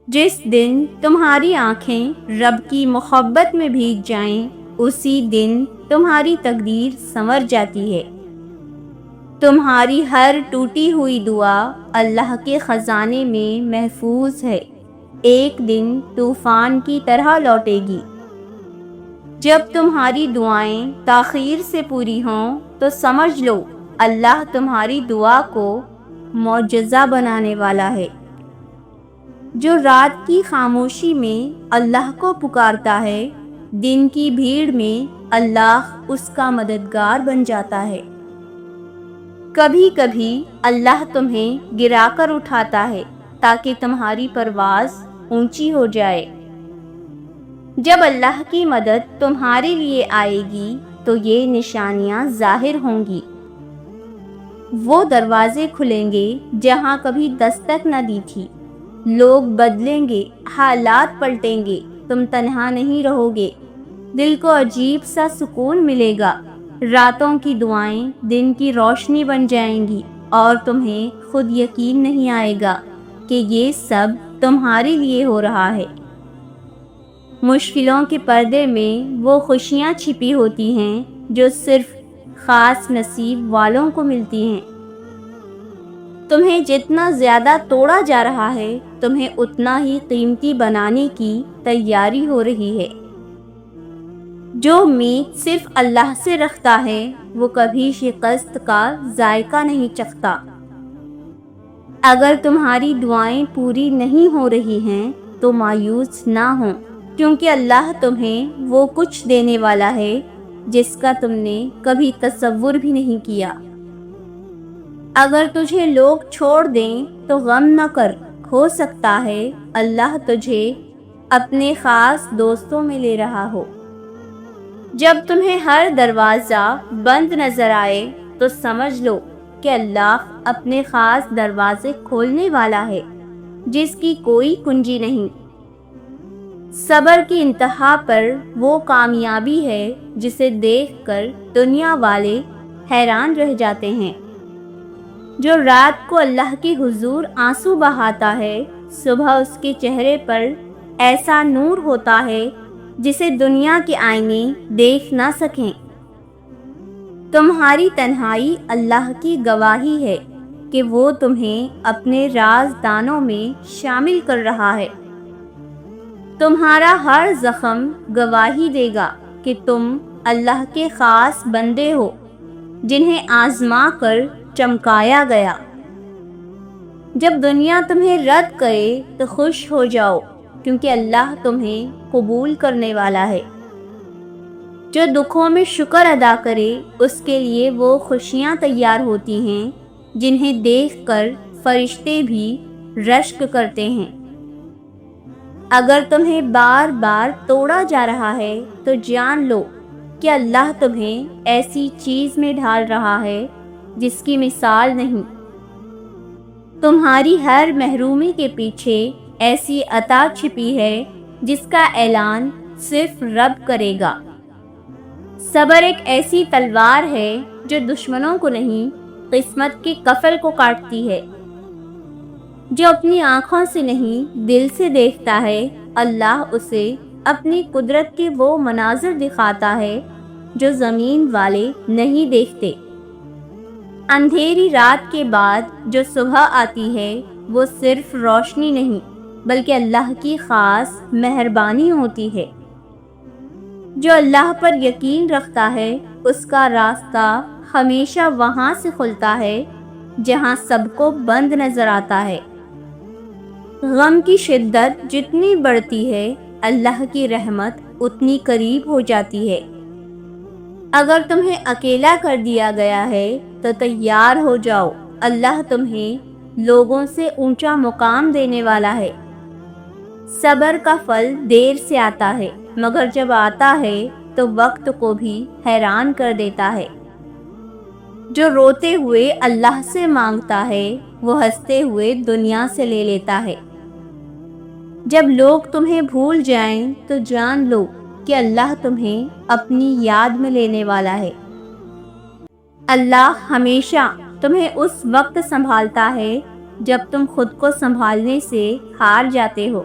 جس دن تمہاری آنکھیں رب کی محبت میں بھیگ جائیں، اسی دن تمہاری تقدیر سنور جاتی ہے۔ تمہاری ہر ٹوٹی ہوئی دعا اللہ کے خزانے میں محفوظ ہے، ایک دن طوفان کی طرح لوٹے گی۔ جب تمہاری دعائیں تاخیر سے پوری ہوں تو سمجھ لو اللہ تمہاری دعا کو معجزہ بنانے والا ہے۔ جو رات کی خاموشی میں اللہ کو پکارتا ہے، دن کی بھیڑ میں اللہ اس کا مددگار بن جاتا ہے۔ کبھی کبھی اللہ تمہیں گرا کر اٹھاتا ہے تاکہ تمہاری پرواز اونچی ہو جائے۔ جب اللہ کی مدد تمہارے لیے آئے گی تو یہ نشانیاں ظاہر ہوں گی۔ وہ دروازے کھلیں گے جہاں کبھی دستک نہ دی تھی، لوگ بدلیں گے، حالات پلٹیں گے، تم تنہا نہیں رہو گے، دل کو عجیب سا سکون ملے گا، راتوں کی دعائیں دن کی روشنی بن جائیں گی اور تمہیں خود یقین نہیں آئے گا کہ یہ سب تمہارے لیے ہو رہا ہے۔ مشکلوں کے پردے میں وہ خوشیاں چھپی ہوتی ہیں جو صرف خاص نصیب والوں کو ملتی ہیں۔ تمہیں جتنا زیادہ توڑا جا رہا ہے، تمہیں اتنا ہی قیمتی بنانے کی تیاری ہو رہی ہے۔ جو امید صرف اللہ سے رکھتا ہے وہ کبھی شکست کا ذائقہ نہیں چکھتا۔ اگر تمہاری دعائیں پوری نہیں ہو رہی ہیں تو مایوس نہ ہو، کیونکہ اللہ تمہیں وہ کچھ دینے والا ہے جس کا تم نے کبھی تصور بھی نہیں کیا۔ اگر تجھے لوگ چھوڑ دیں تو غم نہ کر، ہو سکتا ہے اللہ تجھے اپنے خاص دوستوں میں لے رہا ہو۔ جب تمہیں ہر دروازہ بند نظر آئے تو سمجھ لو کہ اللہ اپنے خاص دروازے کھولنے والا ہے جس کی کوئی کنجی نہیں۔ صبر کی انتہا پر وہ کامیابی ہے جسے دیکھ کر دنیا والے حیران رہ جاتے ہیں۔ جو رات کو اللہ کے حضور آنسو بہاتا ہے، صبح اس کے چہرے پر ایسا نور ہوتا ہے جسے دنیا کے آئینے دیکھ نہ سکیں۔ تمہاری تنہائی اللہ کی گواہی ہے کہ وہ تمہیں اپنے رازدانوں میں شامل کر رہا ہے۔ تمہارا ہر زخم گواہی دے گا کہ تم اللہ کے خاص بندے ہو جنہیں آزما کر چمکایا گیا۔ جب دنیا تمہیں رد کرے تو خوش ہو جاؤ، کیونکہ اللہ تمہیں قبول کرنے والا ہے۔ جو دکھوں میں شکر ادا کرے اس کے لیے وہ خوشیاں تیار ہوتی ہیں جنہیں دیکھ کر فرشتے بھی رشک کرتے ہیں۔ اگر تمہیں بار بار توڑا جا رہا ہے تو جان لو کہ اللہ تمہیں ایسی چیز میں ڈھال رہا ہے جس کی مثال نہیں۔ تمہاری ہر محرومی کے پیچھے ایسی عطا چھپی ہے جس کا اعلان صرف رب کرے گا۔ صبر ایک ایسی تلوار ہے جو دشمنوں کو نہیں، قسمت کے کفل کو کاٹتی ہے۔ جو اپنی آنکھوں سے نہیں دل سے دیکھتا ہے، اللہ اسے اپنی قدرت کے وہ مناظر دکھاتا ہے جو زمین والے نہیں دیکھتے۔ اندھیری رات کے بعد جو صبح آتی ہے وہ صرف روشنی نہیں بلکہ اللہ کی خاص مہربانی ہوتی ہے۔ جو اللہ پر یقین رکھتا ہے اس کا راستہ ہمیشہ وہاں سے کھلتا ہے جہاں سب کو بند نظر آتا ہے۔ غم کی شدت جتنی بڑھتی ہے، اللہ کی رحمت اتنی قریب ہو جاتی ہے۔ اگر تمہیں اکیلا کر دیا گیا ہے تو تیار ہو جاؤ، اللہ تمہیں لوگوں سے اونچا مقام دینے والا ہے۔ صبر کا پھل دیر سے آتا ہے، مگر جب آتا ہے تو وقت کو بھی حیران کر دیتا ہے۔ جو روتے ہوئے اللہ سے مانگتا ہے وہ ہنستے ہوئے دنیا سے لے لیتا ہے۔ جب لوگ تمہیں بھول جائیں تو جان لو کہ اللہ تمہیں اپنی یاد میں لینے والا ہے۔ اللہ ہمیشہ تمہیں اس وقت سنبھالتا ہے جب تم خود کو سنبھالنے سے ہار جاتے ہو۔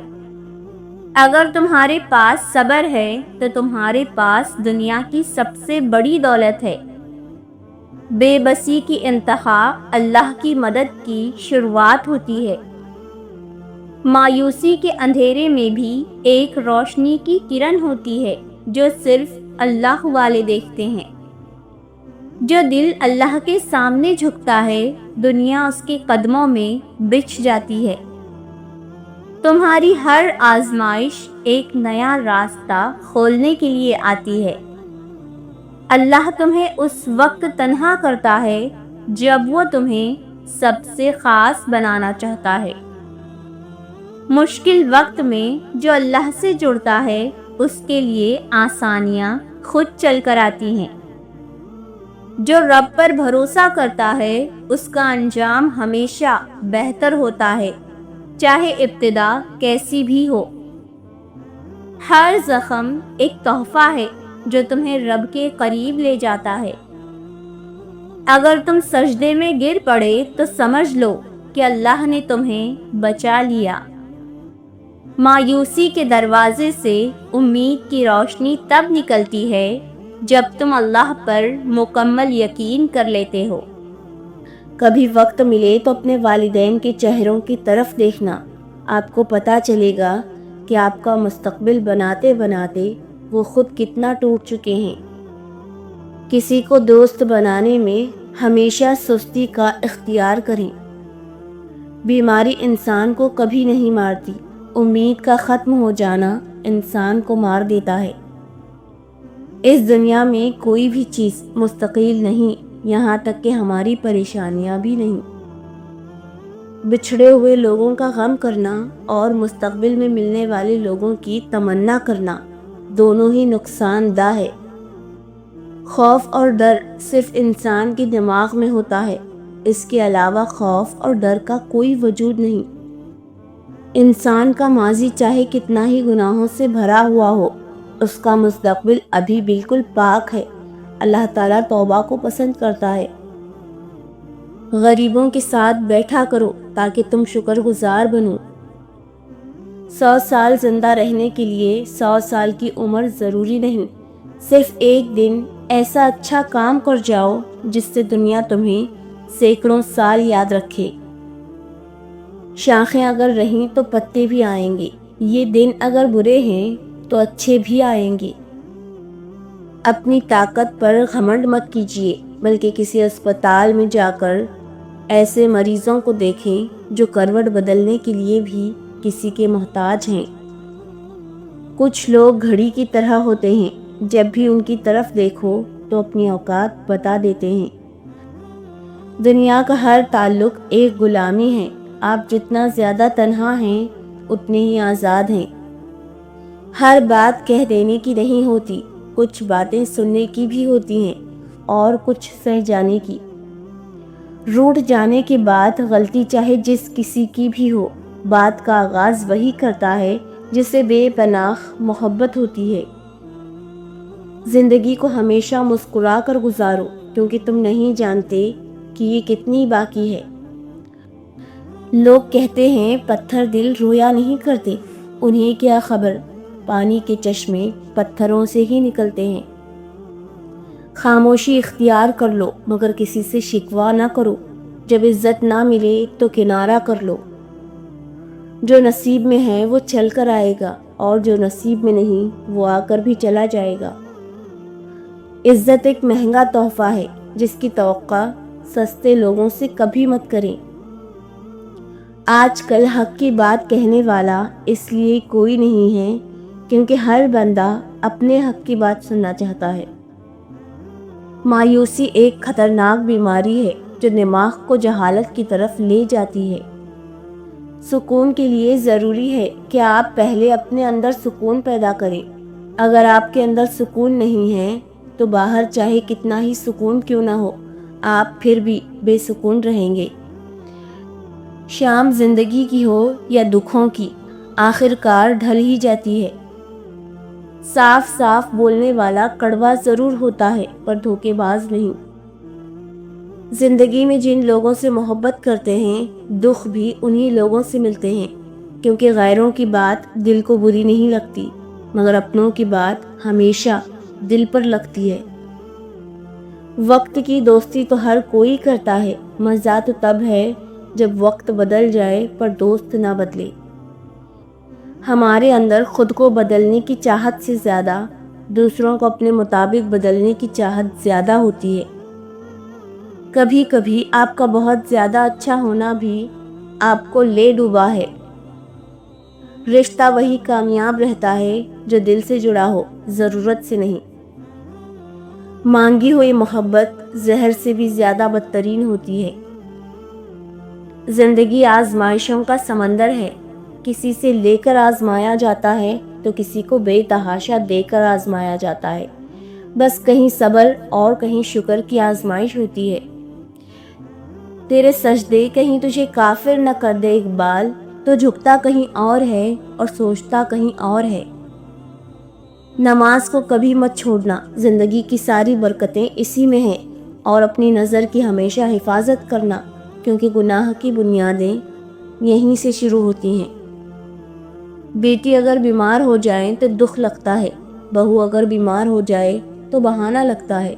اگر تمہارے پاس صبر ہے تو تمہارے پاس دنیا کی سب سے بڑی دولت ہے۔ بے بسی کی انتہا اللہ کی مدد کی شروعات ہوتی ہے۔ مایوسی کے اندھیرے میں بھی ایک روشنی کی کرن ہوتی ہے جو صرف اللہ والے دیکھتے ہیں۔ جو دل اللہ کے سامنے جھکتا ہے، دنیا اس کے قدموں میں بچھ جاتی ہے۔ تمہاری ہر آزمائش ایک نیا راستہ کھولنے کے لیے آتی ہے۔ اللہ تمہیں اس وقت تنہا کرتا ہے جب وہ تمہیں سب سے خاص بنانا چاہتا ہے۔ مشکل وقت میں جو اللہ سے جڑتا ہے اس کے لیے آسانیاں خود چل کر آتی ہیں۔ جو رب پر بھروسہ کرتا ہے اس کا انجام ہمیشہ بہتر ہوتا ہے، چاہے ابتدا کیسی بھی ہو۔ ہر زخم ایک تحفہ ہے جو تمہیں رب کے قریب لے جاتا ہے۔ اگر تم سجدے میں گر پڑے تو سمجھ لو کہ اللہ نے تمہیں بچا لیا۔ مایوسی کے دروازے سے امید کی روشنی تب نکلتی ہے جب تم اللہ پر مکمل یقین کر لیتے ہو۔ کبھی وقت ملے تو اپنے والدین کے چہروں کی طرف دیکھنا، آپ کو پتہ چلے گا کہ آپ کا مستقبل بناتے بناتے وہ خود کتنا ٹوٹ چکے ہیں۔ کسی کو دوست بنانے میں ہمیشہ سستی کا اختیار کریں۔ بیماری انسان کو کبھی نہیں مارتی، امید کا ختم ہو جانا انسان کو مار دیتا ہے۔ اس دنیا میں کوئی بھی چیز مستقل نہیں، یہاں تک کہ ہماری پریشانیاں بھی نہیں۔ بچھڑے ہوئے لوگوں کا غم کرنا اور مستقبل میں ملنے والے لوگوں کی تمنا کرنا دونوں ہی نقصان دہ ہے۔ خوف اور ڈر صرف انسان کے دماغ میں ہوتا ہے، اس کے علاوہ خوف اور ڈر کا کوئی وجود نہیں۔ انسان کا ماضی چاہے کتنا ہی گناہوں سے بھرا ہوا ہو، اس کا مستقبل ابھی بالکل پاک ہے۔ اللہ تعالیٰ توبہ کو پسند کرتا ہے۔ غریبوں کے ساتھ بیٹھا کرو تاکہ تم شکر گزار بنو۔ 100 سال زندہ رہنے کے لیے 100 سال کی عمر ضروری نہیں، صرف ایک دن ایسا اچھا کام کر جاؤ جس سے دنیا تمہیں سینکڑوں سال یاد رکھے۔ شاخیں اگر رہیں تو پتے بھی آئیں گے، یہ دن اگر برے ہیں تو اچھے بھی آئیں گے۔ اپنی طاقت پر گھمنڈ مت کیجیے، بلکہ کسی اسپتال میں جا کر ایسے مریضوں کو دیکھیں جو کروٹ بدلنے کے لیے بھی کسی کے محتاج ہیں۔ کچھ لوگ گھڑی کی طرح ہوتے ہیں، جب بھی ان کی طرف دیکھو تو اپنی اوقات بتا دیتے ہیں۔ دنیا کا ہر تعلق ایک غلامی ہے، آپ جتنا زیادہ تنہا ہیں اتنے ہی آزاد ہیں۔ ہر بات کہہ دینے کی نہیں ہوتی، کچھ باتیں سننے کی بھی ہوتی ہیں اور کچھ سہ جانے کی۔ روٹھ جانے کے بعد غلطی چاہے جس کسی کی بھی ہو، بات کا آغاز وہی کرتا ہے جسے بے پناہ محبت ہوتی ہے۔ زندگی کو ہمیشہ مسکرا کر گزارو، کیونکہ تم نہیں جانتے کہ یہ کتنی باقی ہے۔ لوگ کہتے ہیں پتھر دل رویا نہیں کرتے، انہیں کیا خبر، پانی کے چشمے پتھروں سے ہی نکلتے ہیں۔ خاموشی اختیار کر لو مگر کسی سے شکوہ نہ کرو، جب عزت نہ ملے تو کنارہ کر لو۔ جو نصیب میں ہے وہ چل کر آئے گا اور جو نصیب میں نہیں وہ آ کر بھی چلا جائے گا۔ عزت ایک مہنگا تحفہ ہے جس کی توقع سستے لوگوں سے کبھی مت کریں۔ آج کل حق کی بات کہنے والا اس لیے کوئی نہیں ہے کیونکہ ہر بندہ اپنے حق کی بات سننا چاہتا ہے۔ مایوسی ایک خطرناک بیماری ہے جو دماغ کو جہالت کی طرف لے جاتی ہے۔ سکون کے لیے ضروری ہے کہ آپ پہلے اپنے اندر سکون پیدا کریں۔ اگر آپ کے اندر سکون نہیں ہے تو باہر چاہے کتنا ہی سکون کیوں نہ ہو، آپ پھر بھی بے سکون رہیں گے۔ شام زندگی کی ہو یا دکھوں کی، آخر کار ڈھل ہی جاتی ہے۔ صاف صاف بولنے والا کڑوا ضرور ہوتا ہے پر دھوکے باز نہیں۔ زندگی میں جن لوگوں سے محبت کرتے ہیں دکھ بھی انہی لوگوں سے ملتے ہیں، کیونکہ غیروں کی بات دل کو بری نہیں لگتی مگر اپنوں کی بات ہمیشہ دل پر لگتی ہے۔ وقت کی دوستی تو ہر کوئی کرتا ہے، مزہ تو تب ہے جب وقت بدل جائے پر دوست نہ بدلے۔ ہمارے اندر خود کو بدلنے کی چاہت سے زیادہ دوسروں کو اپنے مطابق بدلنے کی چاہت زیادہ ہوتی ہے۔ کبھی کبھی آپ کا بہت زیادہ اچھا ہونا بھی آپ کو لے ڈوبا ہے۔ رشتہ وہی کامیاب رہتا ہے جو دل سے جڑا ہو، ضرورت سے نہیں۔ مانگی ہوئی محبت زہر سے بھی زیادہ بدترین ہوتی ہے۔ زندگی آزمائشوں کا سمندر ہے، کسی سے لے کر آزمایا جاتا ہے تو کسی کو بے تحاشا دے کر آزمایا جاتا ہے، بس کہیں صبر اور کہیں شکر کی آزمائش ہوتی ہے۔ تیرے سجدے کہیں تجھے کافر نہ کر دے اقبال، تو جھکتا کہیں اور ہے اور سوچتا کہیں اور ہے۔ نماز کو کبھی مت چھوڑنا، زندگی کی ساری برکتیں اسی میں ہیں، اور اپنی نظر کی ہمیشہ حفاظت کرنا، کیونکہ گناہ کی بنیادیں یہیں سے شروع ہوتی ہیں۔ بیٹی اگر بیمار ہو جائے تو دکھ لگتا ہے، بہو اگر بیمار ہو جائے تو بہانہ لگتا ہے۔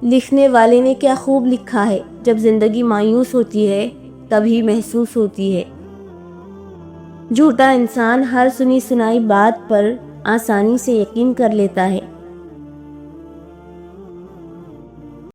لکھنے والے نے کیا خوب لکھا ہے، جب زندگی مایوس ہوتی ہے تبھی محسوس ہوتی ہے۔ جھوٹا انسان ہر سنی سنائی بات پر آسانی سے یقین کر لیتا ہے،